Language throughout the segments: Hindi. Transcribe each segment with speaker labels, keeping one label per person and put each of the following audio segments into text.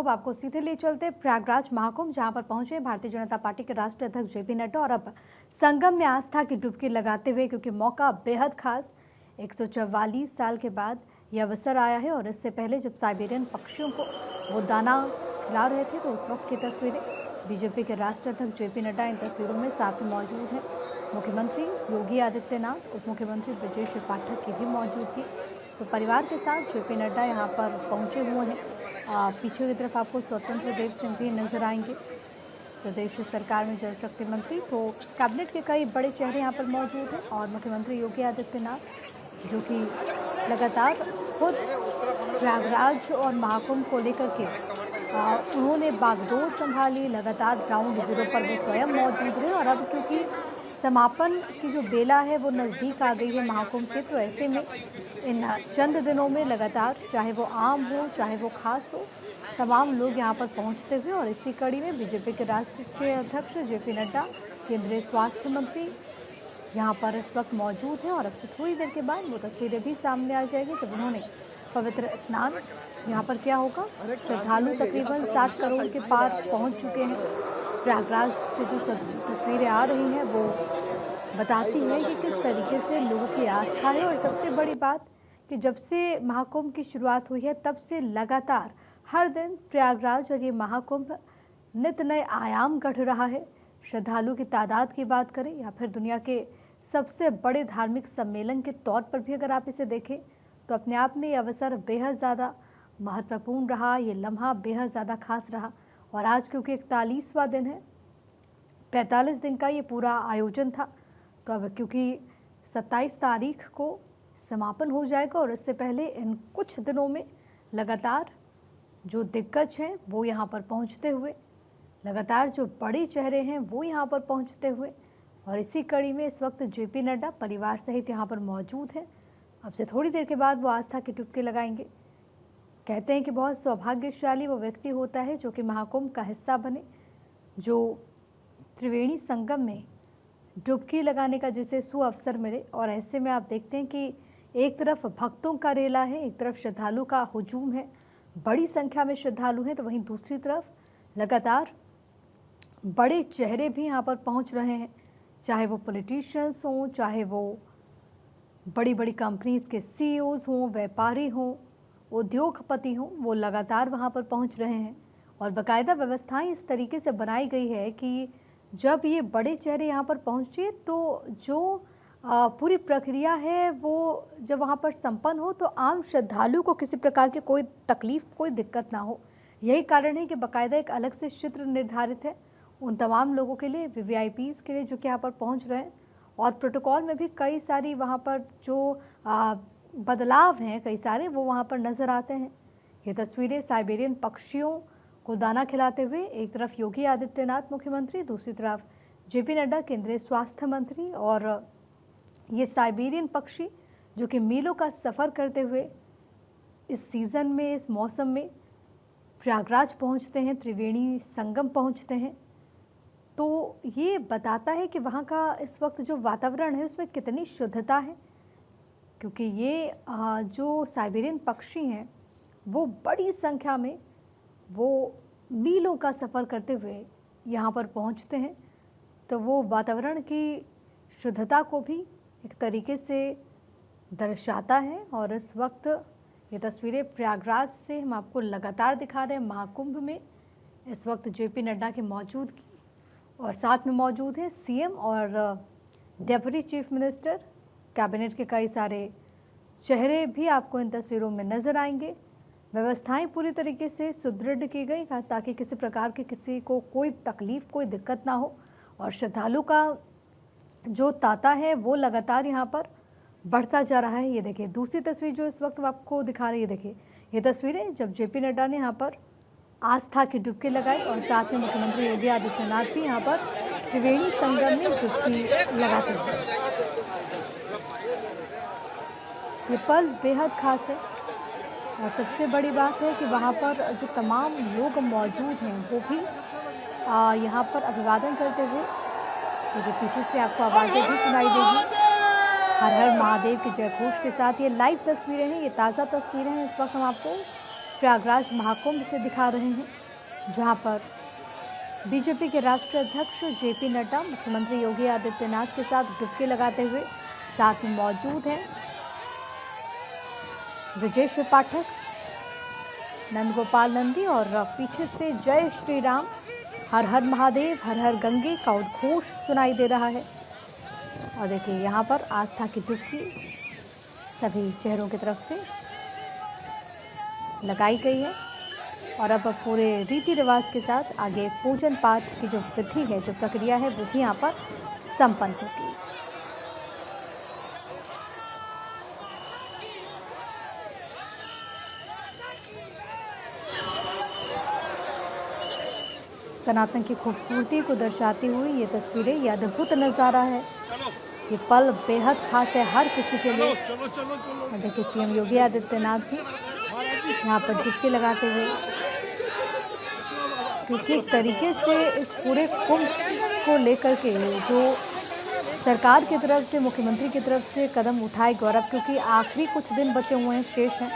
Speaker 1: अब आपको सीधे ले चलते प्रयागराज महाकुंभ, जहां पर पहुंचे भारतीय जनता पार्टी के राष्ट्रीय अध्यक्ष जेपी नड्डा और अब संगम में आस्था की डुबकी लगाते हुए, क्योंकि मौका बेहद खास 144 साल के बाद यह अवसर आया है। और इससे पहले जब साइबेरियन पक्षियों को वो दाना खिला रहे थे तो उस वक्त की तस्वीरें, बीजेपी के राष्ट्रीय अध्यक्ष जेपी नड्डा इन तस्वीरों में साथ में मौजूद हैं। मुख्यमंत्री योगी आदित्यनाथ, उप मुख्यमंत्री ब्रजेश पाठक की भी मौजूदगी। तो परिवार के साथ जेपी नड्डा यहाँ पर पहुँचे हुए हैं। पीछे की तरफ आपको स्वतंत्र देव सिंह भी नजर आएंगे, प्रदेश सरकार में जल शक्ति मंत्री। तो कैबिनेट के कई बड़े चेहरे यहाँ पर मौजूद हैं और मुख्यमंत्री योगी आदित्यनाथ, जो कि लगातार खुद प्रयागराज और महाकुंभ को लेकर के उन्होंने बागडोर संभाली, लगातार ग्राउंड जीरो पर वो स्वयं मौजूद रहे। और अब क्योंकि समापन की जो बेला है वो नज़दीक आ गई है महाकुंभ के, तो ऐसे में इन चंद दिनों में लगातार, चाहे वो आम हो चाहे वो खास हो, तमाम लोग यहाँ पर पहुँचते हुए। और इसी कड़ी में बीजेपी के राष्ट्रीय अध्यक्ष जेपी नड्डा, केंद्रीय स्वास्थ्य मंत्री यहाँ पर इस वक्त मौजूद हैं। और अब से थोड़ी देर के बाद वो तस्वीरें भी सामने आ जाएगी जब उन्होंने पवित्र स्नान यहाँ पर किया होगा। श्रद्धालु तकरीबन 60 करोड़ के पार पहुँच चुके हैं। प्रयागराज से जो तस्वीरें आ रही हैं वो बताती है कि किस तरीके से लोगों की आस्था है। और सबसे बड़ी बात कि जब से महाकुंभ की शुरुआत हुई है तब से लगातार हर दिन प्रयागराज और ये महाकुंभ नित नए आयाम गढ़ रहा है। श्रद्धालु की तादाद की बात करें या फिर दुनिया के सबसे बड़े धार्मिक सम्मेलन के तौर पर भी अगर आप इसे देखें तो अपने आप में ये अवसर बेहद ज़्यादा महत्वपूर्ण रहा, ये लम्हा बेहद ज़्यादा खास रहा। और आज क्योंकि 41वां दिन है, 45 दिन का ये पूरा आयोजन था, तो अब क्योंकि 27 तारीख को समापन हो जाएगा और इससे पहले इन कुछ दिनों में लगातार जो दिग्गज हैं वो यहाँ पर पहुँचते हुए, लगातार जो बड़े चेहरे हैं वो यहाँ पर पहुँचते हुए, और इसी कड़ी में इस वक्त जेपी नड्डा परिवार सहित यहाँ पर मौजूद हैं। अब से थोड़ी देर के बाद वो आस्था की डुबकी लगाएंगे। कहते हैं कि बहुत सौभाग्यशाली वो व्यक्ति होता है जो कि महाकुंभ का हिस्सा बने, जो त्रिवेणी संगम में डुबकी लगाने का जिसे सुअवसर मिले। और ऐसे में आप देखते हैं कि एक तरफ भक्तों का रेला है, एक तरफ श्रद्धालु का हुजूम है, बड़ी संख्या में श्रद्धालु हैं, तो वहीं दूसरी तरफ लगातार बड़े चेहरे भी यहाँ पर पहुँच रहे हैं, चाहे वो पॉलिटिशियंस हों, चाहे वो बड़ी बड़ी कंपनीज के सीईओज हों, व्यापारी हों, उद्योगपति हों, वो लगातार वहाँ पर पहुँच रहे हैं। और बाकायदा व्यवस्थाएं इस तरीके से बनाई गई है कि जब ये बड़े चेहरे यहाँ पर पहुँचे तो जो पूरी प्रक्रिया है वो जब वहाँ पर संपन्न हो तो आम श्रद्धालु को किसी प्रकार की कोई तकलीफ, कोई दिक्कत ना हो। यही कारण है कि बाकायदा एक अलग से चित्र निर्धारित है उन तमाम लोगों के लिए, वीवीआईपीज़ के लिए जो कि यहाँ पर पहुँच रहे हैं। और प्रोटोकॉल में भी कई सारी वहाँ पर जो बदलाव हैं, कई सारे वो वहाँ पर नज़र आते हैं। ये तस्वीरें साइबेरियन पक्षियों को दाना खिलाते हुए, एक तरफ योगी आदित्यनाथ मुख्यमंत्री, दूसरी तरफ जेपी नड्डा केंद्रीय स्वास्थ्य मंत्री। और ये साइबेरियन पक्षी जो कि मीलों का सफ़र करते हुए इस सीज़न में, इस मौसम में प्रयागराज पहुँचते हैं, त्रिवेणी संगम पहुँचते हैं, तो ये बताता है कि वहाँ का इस वक्त जो वातावरण है उसमें कितनी शुद्धता है। क्योंकि ये जो साइबेरियन पक्षी हैं वो बड़ी संख्या में वो मीलों का सफ़र करते हुए यहाँ पर पहुँचते हैं, तो वो वातावरण की शुद्धता को भी एक तरीके से दर्शाता है। और इस वक्त ये तस्वीरें प्रयागराज से हम आपको लगातार दिखा रहे हैं महाकुंभ में। इस वक्त जेपी नड्डा की मौजूदगी और साथ में मौजूद हैं सीएम और डेप्यूटी चीफ मिनिस्टर, कैबिनेट के कई सारे चेहरे भी आपको इन तस्वीरों में नज़र आएंगे। व्यवस्थाएं पूरी तरीके से सुदृढ़ की गई ताकि किसी प्रकार की किसी को कोई तकलीफ, कोई दिक्कत ना हो। और श्रद्धालु का जो तांता है वो लगातार यहाँ पर बढ़ता जा रहा है। ये देखिए दूसरी तस्वीर जो इस वक्त आपको दिखा रही है, देखिए ये तस्वीरें जब जेपी नड्डा ने यहाँ पर आस्था की डुबकी लगाई और साथ में मुख्यमंत्री योगी आदित्यनाथ भी यहाँ पर त्रिवेणी संगम में डुबकी लगाते हैं। ये पल बेहद खास है और सबसे बड़ी बात है कि वहाँ पर जो तमाम लोग मौजूद हैं वो भी यहाँ पर अभिवादन करते हुए, देखिए पीछे से आपको आवाज़ें भी सुनाई देगी, हर हर महादेव के जयघोष के साथ। ये लाइव तस्वीरें हैं, ये ताज़ा तस्वीरें हैं, इस वक्त हम आपको प्रयागराज महाकुंभ से दिखा रहे हैं, जहां पर बीजेपी के राष्ट्रीय अध्यक्ष जेपी नड्डा मुख्यमंत्री योगी आदित्यनाथ के साथ डुबकी लगाते हुए साथ में मौजूद हैं ब्रजेश पाठक, नंदगोपाल नंदी और पीछे से जय श्री राम, हर हर महादेव, हर हर गंगे का उद्घोष सुनाई दे रहा है। और देखिए यहाँ पर आस्था की डुबकी सभी चेहरों की तरफ से लगाई गई है और अब पूरे रीति रिवाज के साथ आगे पूजन पाठ की जो विधि है, जो प्रक्रिया है, वो भी यहाँ पर संपन्न होगी। सनातन की खूबसूरती को दर्शाती हुई ये तस्वीरें, ये अद्भुत नज़ारा है। ये पल बेहद खास है हर किसी के लिए। देखिए सीएम योगी आदित्यनाथ भी यहाँ पर डुबकी लगाते हुए, क्योंकि एक तरीके से इस पूरे कुंभ को लेकर के जो सरकार की तरफ से, मुख्यमंत्री की तरफ से कदम उठाए गौरव, क्योंकि आखिरी कुछ दिन बचे हुए हैं, शेष हैं,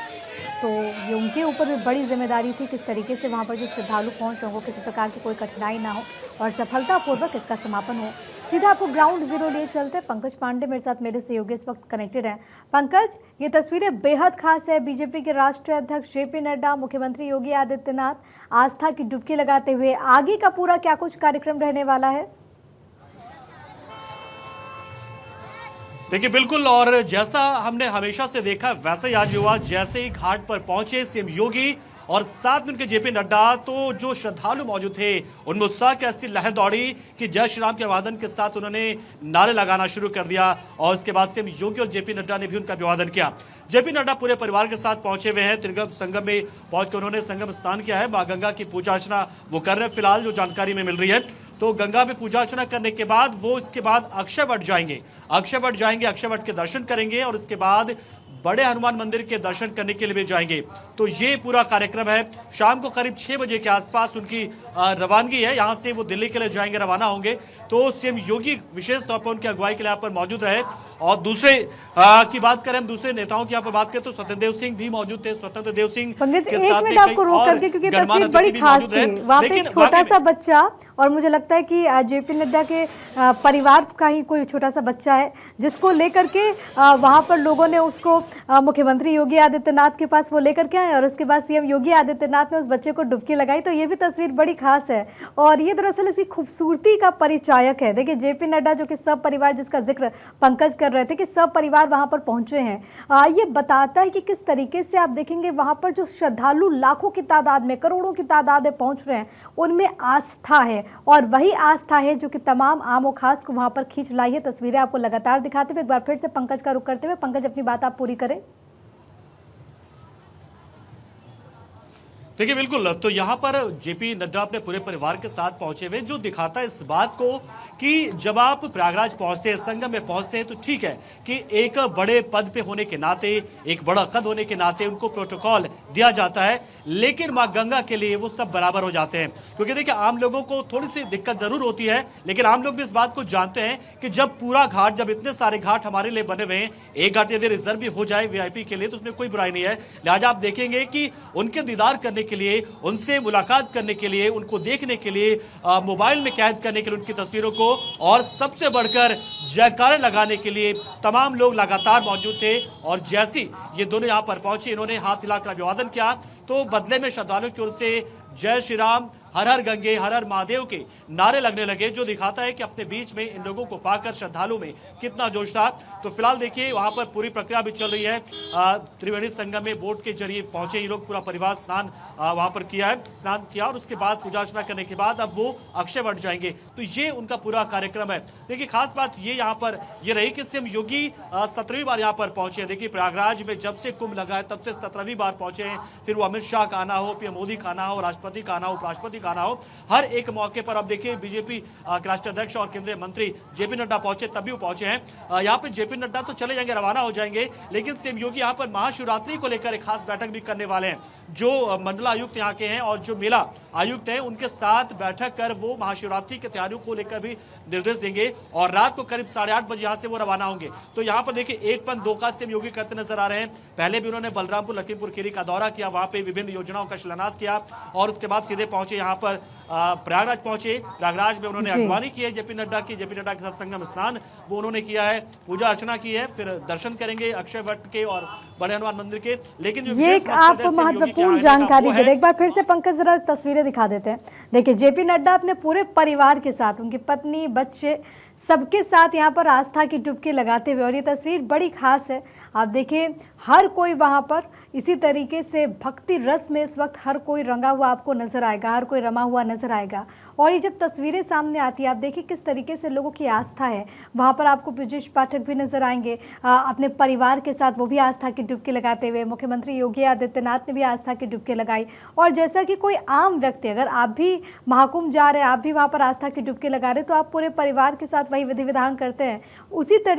Speaker 1: तो ये उनके ऊपर भी बड़ी जिम्मेदारी थी किस तरीके से वहाँ पर जो श्रद्धालु पहुँच रहे हो, किसी प्रकार की कोई कठिनाई ना हो और सफलतापूर्वक इसका समापन हो। सीधा आपको ग्राउंड जीरो लिए चलते हैं। पंकज पांडे मेरे साथ, मेरे सहयोगी इस वक्त कनेक्टेड हैं। पंकज, ये तस्वीरें बेहद खास है। बीजेपी के राष्ट्रीय अध्यक्ष जेपी नड्डा, मुख्यमंत्री योगी आदित्यनाथ आस्था की डुबकी लगाते हुए, आगे का पूरा क्या कुछ कार्यक्रम रहने वाला है?
Speaker 2: देखिए बिल्कुल, और जैसा हमने हमेशा से देखा वैसे ही आज हुआ। जैसे ही घाट पर पहुंचे सीएम योगी और साथ में उनके जेपी नड्डा, तो जो श्रद्धालु मौजूद थे उनमें उत्साह की ऐसी लहर दौड़ी कि जय श्री राम के अभिवादन के साथ उन्होंने नारे लगाना शुरू कर दिया और उसके बाद सीएम योगी और जेपी नड्डा ने भी उनका अभिवादन किया। जेपी नड्डा पूरे परिवार के साथ पहुंचे हुए हैं। त्रिगम संगम में पहुंचकर उन्होंने संगम स्नान किया है। मां गंगा की पूजा अर्चना वो कर रहे हैं। फिलहाल जो जानकारी में मिल रही है, तो गंगा में पूजा अर्चना करने के बाद वो इसके बाद अक्षय वट जाएंगे, अक्षय वट के दर्शन करेंगे और इसके बाद बड़े हनुमान मंदिर के दर्शन करने के लिए भी जाएंगे। तो ये पूरा कार्यक्रम है। शाम को करीब 6 बजे के आसपास उनकी रवानगी है। यहाँ से वो दिल्ली के लिए जाएंगे, रवाना होंगे। तो सीएम योगी विशेष तौर पर उनकी अगुवाई के लिए यहाँ पर मौजूद रहे। और दूसरे की बात करें, हम दूसरे नेताओं की यहाँ पर बात करें तो स्वतंत्र देव सिंह भी मौजूद थे। स्वतंत्र देव सिंह
Speaker 1: के साथ में आपको रोक करके, क्योंकि तस्वीर बड़ी खास थी। वहाँ पे एक छोटा सा बच्चा, और मुझे लगता है कि जेपी नड्डा के परिवार का ही कोई छोटा सा बच्चा है, जिसको लेकर के वहाँ पर लोगों ने उसको मुख्यमंत्री योगी आदित्यनाथ के पास वो लेकर के आए और उसके बाद सीएम योगी आदित्यनाथ ने उस बच्चे को डुबकी लगाई। तो ये भी तस्वीर बड़ी खास है और ये दरअसल इसकी खूबसूरती का परिचायक है। देखिए जेपी नड्डा जो कि सब परिवार, जिसका जिक्र पंकज कर रहे थे कि सब परिवार वहाँ पर पहुँचे हैं, ये बताता है कि किस तरीके से आप देखेंगे वहाँ पर जो श्रद्धालु लाखों की तादाद में, करोड़ों की तादाद में पहुँच रहे हैं, उनमें आस्था है और वही आस्था है जो कि तमाम आम और खास को वहाँ पर खींच लाई है। तस्वीरें आपको लगातार दिखाते हुए एक बार फिर से पंकज का रुख करते हुए, पंकज अपनी बात आप पूरी करें।
Speaker 2: देखिए बिल्कुल, तो यहाँ पर जेपी नड्डा अपने पूरे परिवार के साथ पहुंचे हुए, जो दिखाता है इस बात को कि जब आप प्रयागराज पहुंचते हैं, संगम में पहुंचते हैं, तो ठीक है कि एक बड़े पद पे होने के नाते, एक बड़ा कद होने के नाते उनको प्रोटोकॉल दिया जाता है, लेकिन मां गंगा के लिए वो सब बराबर हो जाते हैं। क्योंकि देखिए आम लोगों को थोड़ी सी दिक्कत जरूर होती है, लेकिन आम लोग भी इस बात को जानते हैं कि जब पूरा घाट, जब इतने सारे घाट हमारे लिए बने हुए हैं, एक घाट यदि रिजर्व भी हो जाए वीआईपी के लिए तो उसमें कोई बुराई नहीं है। लिहाजा आप देखेंगे कि उनके दीदार करने के लिए, उनसे मुलाकात करने के लिए, उनको देखने के लिए, मोबाइल में कैद करने के लिए उनकी तस्वीरों को, और सबसे बढ़कर जयकारे लगाने के लिए तमाम लोग लगातार मौजूद थे। और जैसी ये दोनों यहां पर पहुंचे, इन्होंने हाथ हिलाकर अभिवादन किया, तो बदले में श्रद्धालुओं की ओर से जय श्री राम, हर हर गंगे, हर हर महादेव के नारे लगने लगे, जो दिखाता है कि अपने बीच में इन लोगों को पाकर श्रद्धालु में कितना जोश था। तो फिलहाल देखिए वहां पर पूरी प्रक्रिया भी चल रही है। त्रिवेणी संगम में बोट के जरिए पहुंचे ये लोग, पूरा परिवार स्नान वहां पर किया है, स्नान किया और उसके बाद पूजा अर्चना करने के बाद अब वो अक्षय वट जाएंगे। तो ये उनका पूरा कार्यक्रम है। देखिए खास बात ये यहाँ पर ये रही कि सीएम योगी 17वीं बार यहाँ पर पहुंचे हैं। देखिए प्रयागराज में जब से कुंभ लगा है तब से 17वीं बार पहुंचे हैं। फिर वो अमित शाह का आना हो, पीएम मोदी का आना हो, राष्ट्रपति का आना हो, उपराष्ट्रपति राजनीतिक आना हो, हर एक मौके पर अब देखिए बीजेपी के राष्ट्रीय अध्यक्ष और केंद्रीय मंत्री जेपी नड्डा पहुंचे, तभी वो पहुंचे हैं यहाँ पे। जेपी नड्डा तो चले जाएंगे, रवाना हो जाएंगे, लेकिन सीएम योगी यहाँ पर महाशिवरात्रि को लेकर एक खास बैठक भी करने वाले हैं। जो मंडलायुक्त यहाँ के हैं और जो मेला आयुक्त हैं उनके साथ बैठक कर वो महाशिवरात्रि की तैयारियों को लेकर भी निर्देश देंगे और रात को करीब 8:30 बजे यहाँ से वो रवाना होंगे। तो यहाँ पर देखिए एक पंथ दो काज सीएम योगी करते नजर आ रहे हैं। पहले भी उन्होंने बलरामपुर लखीमपुर खीरी का दौरा किया, वहां पे विभिन्न योजनाओं का शिलान्यास किया और उसके बाद सीधे पहुंचे यहाँ पर प्रयागराज पहुंचे। प्रयागराज में उन्होंने अगवानी की है जेपी नड्डा की, जेपी नड्डा के साथ संगम स्नान वो उन्होंने किया है, पूजा अर्चना की है, फिर दर्शन करेंगे अक्षय वट के और बड़े हनुमान मंदिर के। लेकिन जो
Speaker 1: ये एक आप महत्वपूर्ण जानकारी दे, एक बार फिर से पंकज जरा तस्वीरें दिखा देते हैं। देखिए जेपी नड्डा अपने पूरे परिवार के साथ, उनकी पत्नी, बच्चे, सबके साथ यहाँ पर आस्था की डुबकी लगाते हुए, और ये तस्वीर बड़ी खास है। आप देखिए हर कोई वहाँ पर इसी तरीके से भक्ति रस में इस वक्त हर कोई रंगा हुआ आपको नजर आएगा, हर कोई रमा हुआ नजर आएगा। और ये जब तस्वीरें सामने आती है आप देखिए किस तरीके से लोगों की आस्था है। वहाँ पर आपको ब्रजेश पाठक भी नजर आएंगे अपने परिवार के साथ, वो भी आस्था की डुबकी लगाते हुए। मुख्यमंत्री योगी आदित्यनाथ ने भी आस्था की डुबकी लगाई। और जैसा कि कोई आम व्यक्ति, अगर आप भी महाकुंभ जा रहे हैं, आप भी वहाँ पर आस्था की डुबकी लगा रहे हैं, तो आप पूरे परिवार के साथ वही विधि विधान करते हैं, उसी तरीके